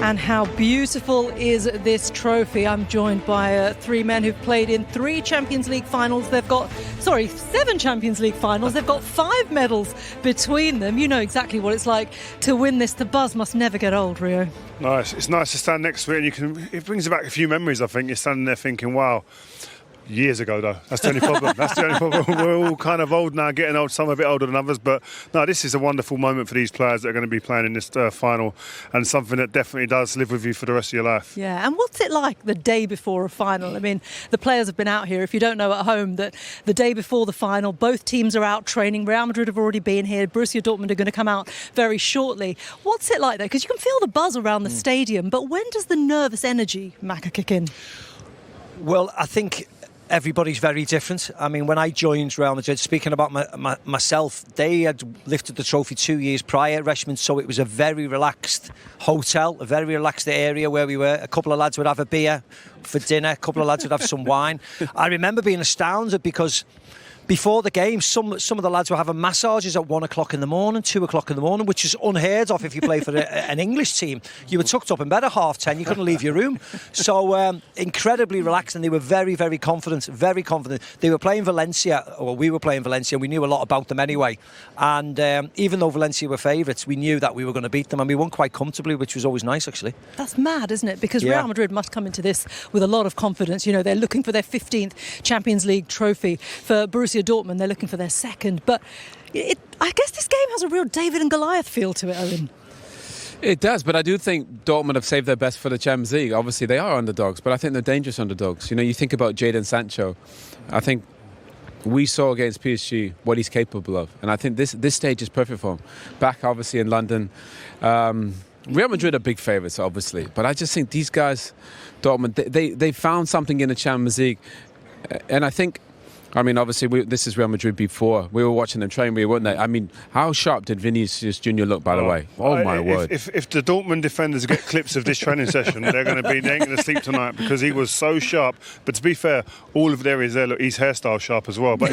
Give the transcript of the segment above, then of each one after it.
And how beautiful is this trophy? I'm joined by three men who've played in 3 Champions League finals. 7 Champions League finals. They've got 5 medals between them. You know exactly what it's like to win this. The buzz must never get old, Rio. Nice. It's nice to stand next to it, and it brings back a few memories. I think you're standing there thinking, wow. Years ago, though. That's the only problem. We're all kind of old now, getting old. Some a bit older than others. But no, this is a wonderful moment for these players that are going to be playing in this final, and something that definitely does live with you for the rest of your life. Yeah, and what's it like the day before a final? I mean, the players have been out here. If you don't know at home, that the day before the final, both teams are out training. Real Madrid have already been here. Borussia Dortmund are going to come out very shortly. What's it like there? Because you can feel the buzz around the stadium. But when does the nervous energy, Macca, kick in? Well, I think everybody's very different. I mean, when I joined Real Madrid, speaking about myself, they had lifted the trophy 2 years prior at Richmond, so it was a very relaxed hotel, a very relaxed area where we were. A couple of lads would have a beer for dinner, a couple of lads would have some wine. I remember being astounded because before the game, some of the lads were having massages at 1 o'clock in the morning, 2 o'clock in the morning, which is unheard of if you play for an English team. You were tucked up in bed at 10:30, you couldn't leave your room. So incredibly relaxed, and they were very, very confident, very confident. They were playing Valencia, or we were playing Valencia, and we knew a lot about them anyway. And even though Valencia were favourites, we knew that we were going to beat them, and we won quite comfortably, which was always nice, actually. That's mad, isn't it? Because Real Madrid must come into this with a lot of confidence. You know, they're looking for their 15th Champions League trophy. For Borussia Dortmund, they're looking for their 2nd. But I guess this game has a real David and Goliath feel to it, Owen. It does, but I do think Dortmund have saved their best for the Champions League. Obviously, they are underdogs, but I think they're dangerous underdogs. You know, you think about Jadon Sancho. I think we saw against PSG what he's capable of, and I think this stage is perfect for him. Back, obviously, in London. Real Madrid are big favourites, obviously, but I just think these guys, Dortmund, they found something in the Champions League, and I think, I mean, obviously, this is Real Madrid before. We were watching them train, weren't they? I mean, how sharp did Vinicius Jr. look, by the way? Oh, my word. If the Dortmund defenders get clips of this training session, they ain't going to sleep tonight, because he was so sharp. But to be fair, all of there is there. Look, his hairstyle sharp as well. But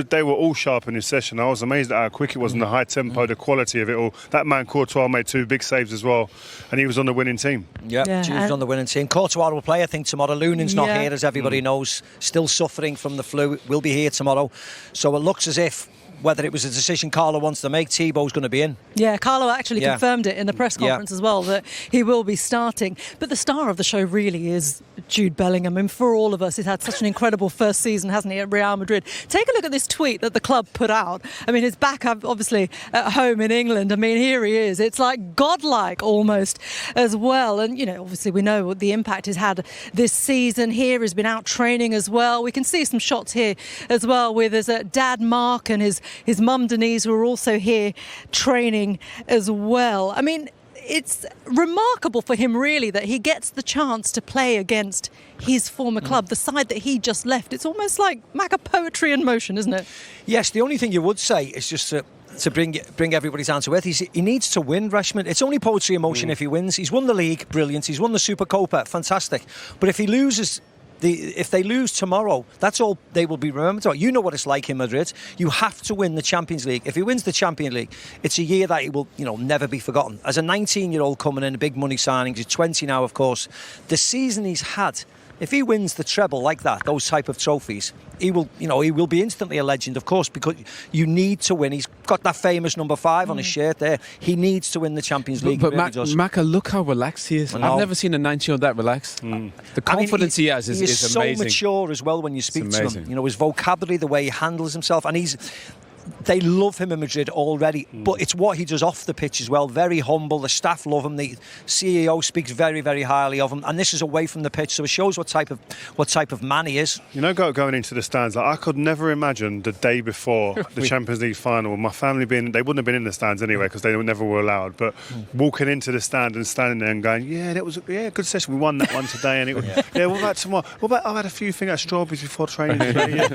they were all sharp in his session. I was amazed at how quick it was, and the high tempo, the quality of it all. That man, Courtois, made 2 big saves as well, and he was on the winning team. Yeah, he was on the winning team. Courtois will play, I think, tomorrow. Lunin's not here, as everybody knows. Still suffering from the flu. Will be here tomorrow. So it looks as if, whether it was a decision Carlo wants to make, Thibaut's going to be in. Yeah, Carlo actually confirmed it in the press conference as well, that he will be starting. But the star of the show really is Jude Bellingham. I mean, for all of us, he's had such an incredible first season, hasn't he, at Real Madrid. Take a look at this tweet that the club put out. I mean, he's back obviously at home in England. I mean, here he is. It's like godlike almost as well. And, you know, obviously we know what the impact he's had this season. Here he's been out training as well. We can see some shots here as well with his dad Mark and his mum Denise, who are also here training as well. I mean, it's remarkable for him, really, that he gets the chance to play against his former club, the side that he just left. It's almost like Macca poetry in motion, isn't it? Yes, the only thing you would say is just to bring everybody's down to earth. He needs to win, Richmond. It's only poetry in motion if he wins. He's won the league, brilliant. He's won the Supercopa, fantastic. But if he loses, if they lose tomorrow, that's all they will be remembered for. You know what it's like in Madrid. You have to win the Champions League. If he wins the Champions League, it's a year that he will, never be forgotten. As a 19-year-old coming in, a big money signing, he's 20 now, of course. The season he's had, if he wins the treble like that, those type of trophies, he will be instantly a legend, of course, because you need to win. He's got that famous number 5 on his shirt there. He needs to win the Champions League. But Macca, look how relaxed he is. I've never seen a 19-year-old that relaxed. The confidence he has is amazing. He's so mature as well when you speak to him. His vocabulary, the way he handles himself, and they love him in Madrid already, but it's what he does off the pitch as well. Very humble. The staff love him. The CEO speaks very, very highly of him, and this is away from the pitch, so it shows what type of man he is. Going into the stands, I could never imagine the day before the Champions League final, my family they wouldn't have been in the stands anyway because they never were allowed, but walking into the stand and standing there and going, that was a good session. We won that one today, and what about tomorrow? I've had a few things at strawberries before training today.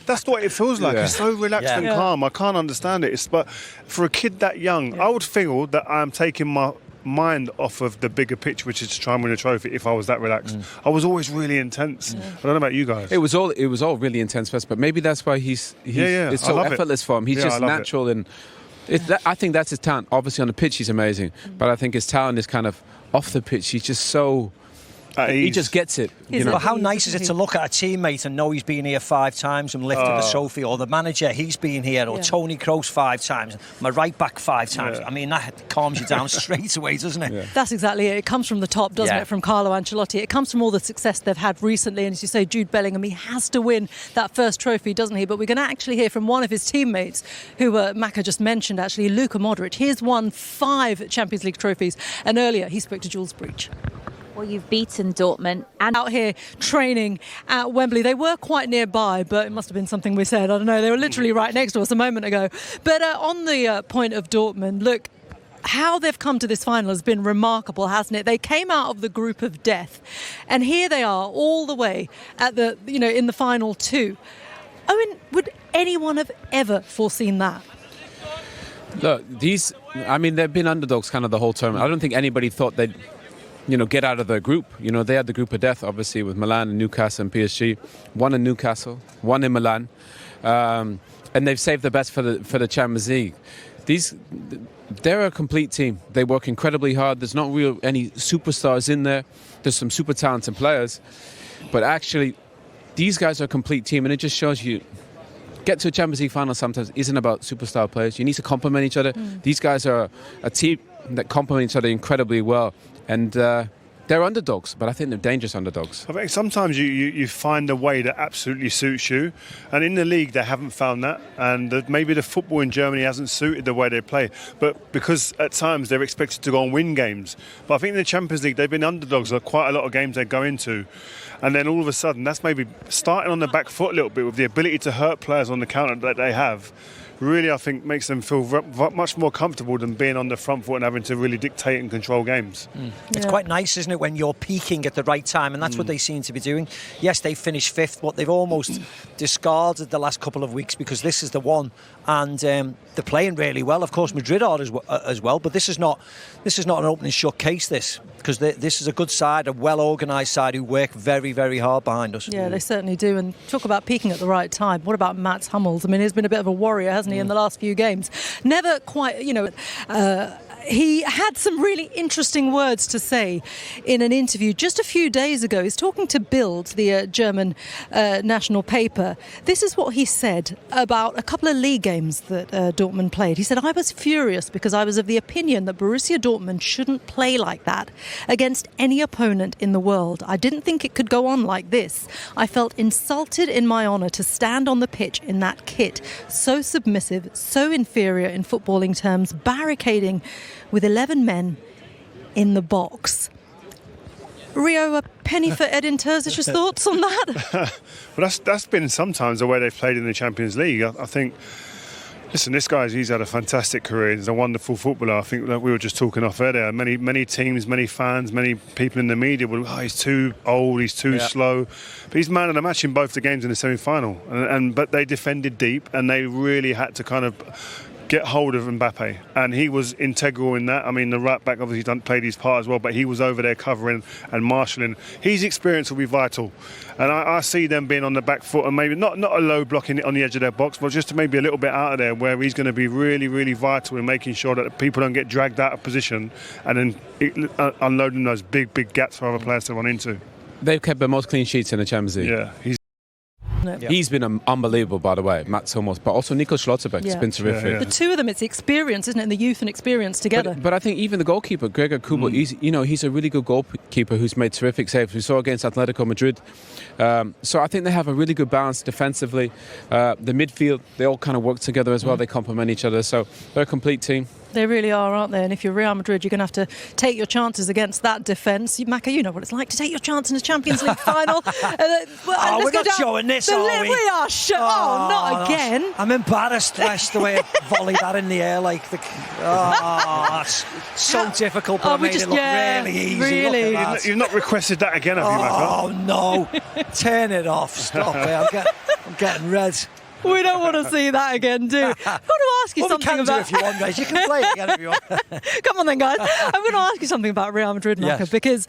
That's what it feels like. It's so relaxed and calm. I can't understand it. But for a kid that young, I would feel that I'm taking my mind off of the bigger picture, which is to try and win a trophy. If I was that relaxed, I was always really intense. I don't know about you guys. It was all really intense, but maybe that's why he's it's so effortless for him. He's just natural, and I think that's his talent. Obviously on the pitch he's amazing, but I think his talent is kind of off the pitch, he's just so... He just gets it. Well, how nice is it to look at a teammate and know he's been here 5 times and lifted the trophy, or the manager, he's been here, or Tony Kroos 5 times, my right back 5 times. I mean, that calms you down straight away, doesn't it? Yeah. That's exactly it. It comes from the top, doesn't it, from Carlo Ancelotti. It comes from all the success they've had recently. And as you say, Jude Bellingham, he has to win that first trophy, doesn't he? But we're going to actually hear from one of his teammates, who Maka just mentioned, actually, Luka Modric. He's won 5 Champions League trophies. And earlier, he spoke to Jules Breach. Well, you've beaten Dortmund and out here training at Wembley. They were quite nearby, but it must have been something we said. I don't know. They were literally right next to us a moment ago. But on the point of Dortmund, look, how they've come to this final has been remarkable, hasn't it? They came out of the group of death, and here they are all the way at the, in the final 2. Owen, would anyone have ever foreseen that? Look, they've been underdogs kind of the whole tournament. I don't think anybody thought they'd get out of their group. They had the group of death, obviously, with Milan and Newcastle and PSG. One in Newcastle, one in Milan. And they've saved the best for the Champions League. They're a complete team. They work incredibly hard. There's not any superstars in there. There's some super talented players. But actually, these guys are a complete team. And it just shows you, get to a Champions League final sometimes isn't about superstar players. You need to complement each other. These guys are a team that complement each other incredibly well. And they're underdogs, but I think they're dangerous underdogs. I think sometimes you find a way that absolutely suits you, and in the league they haven't found that, and maybe the football in Germany hasn't suited the way they play, but because at times they're expected to go and win games. But I think in the Champions League they've been underdogs of quite a lot of games they go into, and then all of a sudden that's maybe starting on the back foot a little bit with the ability to hurt players on the counter that they have. Really, I think, makes them feel much more comfortable than being on the front foot and having to really dictate and control games. It's quite nice, isn't it, when you're peaking at the right time, and that's what they seem to be doing. Yes, they finished 5th, but they've almost discarded the last couple of weeks because this is the one, and they're playing really well. Of course, Madrid are as well, but this is not an open and shut case, because this is a good side, a well-organised side who work very, very hard behind us. Yeah, they certainly do. And talk about peaking at the right time. What about Mats Hummels? I mean, he's been a bit of a warrior, hasn't he, in the last few games? Never quite, he had some really interesting words to say in an interview just a few days ago. He's talking to Bild, the German national paper. This is what he said about a couple of league games that Dortmund played. He said, "I was furious because I was of the opinion that Borussia Dortmund shouldn't play like that against any opponent in the world. I didn't think it could go on like this. I felt insulted in my honour to stand on the pitch in that kit, so submissive, so inferior in footballing terms, barricading with 11 men in the box." Rio, a penny for Edin Terzic's thoughts on that? Well, that's been sometimes the way they've played in the Champions League. I think, listen, he's had a fantastic career. He's a wonderful footballer. I think that we were just talking off air there. Many teams, many fans, many people in the media would, he's too old, he's too slow. But he's man of the match in both the games in the semi-final. But they defended deep, and they really had to kind of get hold of Mbappe, and he was integral in that. I mean, the right back obviously played his part as well, but he was over there covering and marshalling. His experience will be vital, and I see them being on the back foot, and maybe not a low block on the edge of their box, but just maybe a little bit out of there, where he's going to be really, really vital in making sure that people don't get dragged out of position and then unloading those big gaps for other players to run into. They've kept the most clean sheets in the Champions League. Yeah, he's been unbelievable, by the way, Mats Hummels, but also Nico Schlotterbeck has been terrific. The two of them, it's the experience, isn't it, and the youth and experience together. But I think even the goalkeeper, Gregor Kobel, he's a really good goalkeeper who's made terrific saves. We saw against Atletico Madrid. So I think they have a really good balance defensively. The midfield, they all kind of work together as well. They complement each other, so they're a complete team. They really are, aren't they? And if you're Real Madrid, you're going to have to take your chances against that defence. Maka, you know what it's like to take your chance in a Champions League final. We're not showing this, are we? We are not again. I'm embarrassed, the way I volleyed that in the air. That's so difficult, but I made it look really easy. Really. You've not requested that again, have you, Maka? Oh, no. Turn it off. Stop it. I'm getting red. We don't want to see that again, do we? Got to ask you something we can about. do if you want, guys. You can play it again if you want. Come on then, guys. I'm going to ask you something about Real Madrid, Naka, Yes. because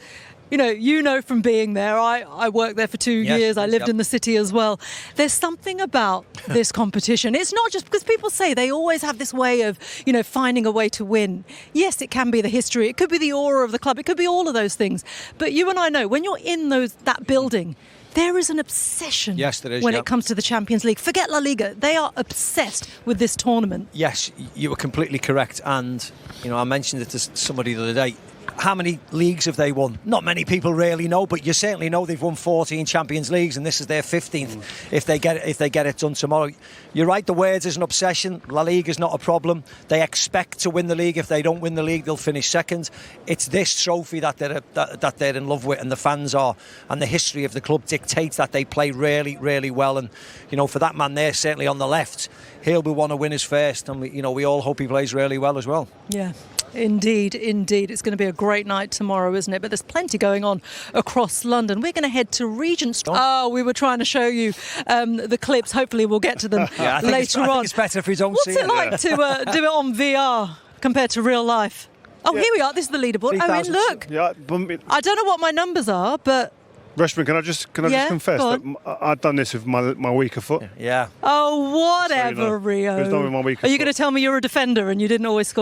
you know from being there. I worked there for 2 years. I lived in the city as well. There's something about this competition. It's not just because people say they always have this way of, finding a way to win. Yes, it can be the history. It could be the aura of the club. It could be all of those things. But you and I know when you're in that building, there is an obsession when it comes to the Champions League. Forget La Liga. They are obsessed with this tournament. Yes, you were completely correct. And, I mentioned it to somebody the other day. How many leagues have they won? Not many people really know, but you certainly know they've won 14 Champions Leagues, and this is their 15th. If they get it done tomorrow, you're right. The words is an obsession. La Liga is not a problem. They expect to win the league. If they don't win the league, they'll finish second. It's this trophy that they're in love with, and the fans are, and the history of the club dictates that they play really, really well. And for that man there, certainly on the left, he'll be one of winners first, and we all hope he plays really well as well. Yeah. Indeed. It's going to be a great night tomorrow, isn't it? But there's plenty going on across London. We're going to head to Regent Street. Oh, we were trying to show you the clips. Hopefully we'll get to them later on. I think it's better if we don't see it. What's it like to do it on VR compared to real life? Oh, here we are. This is the leaderboard. Owen, look. Yeah, I don't know what my numbers are, but... Reshman, can I just confess that I've done this with my weaker foot? Yeah. Oh, whatever, So, Rio. It's not with my weaker Are you foot. going to tell me you're a defender and you didn't always score?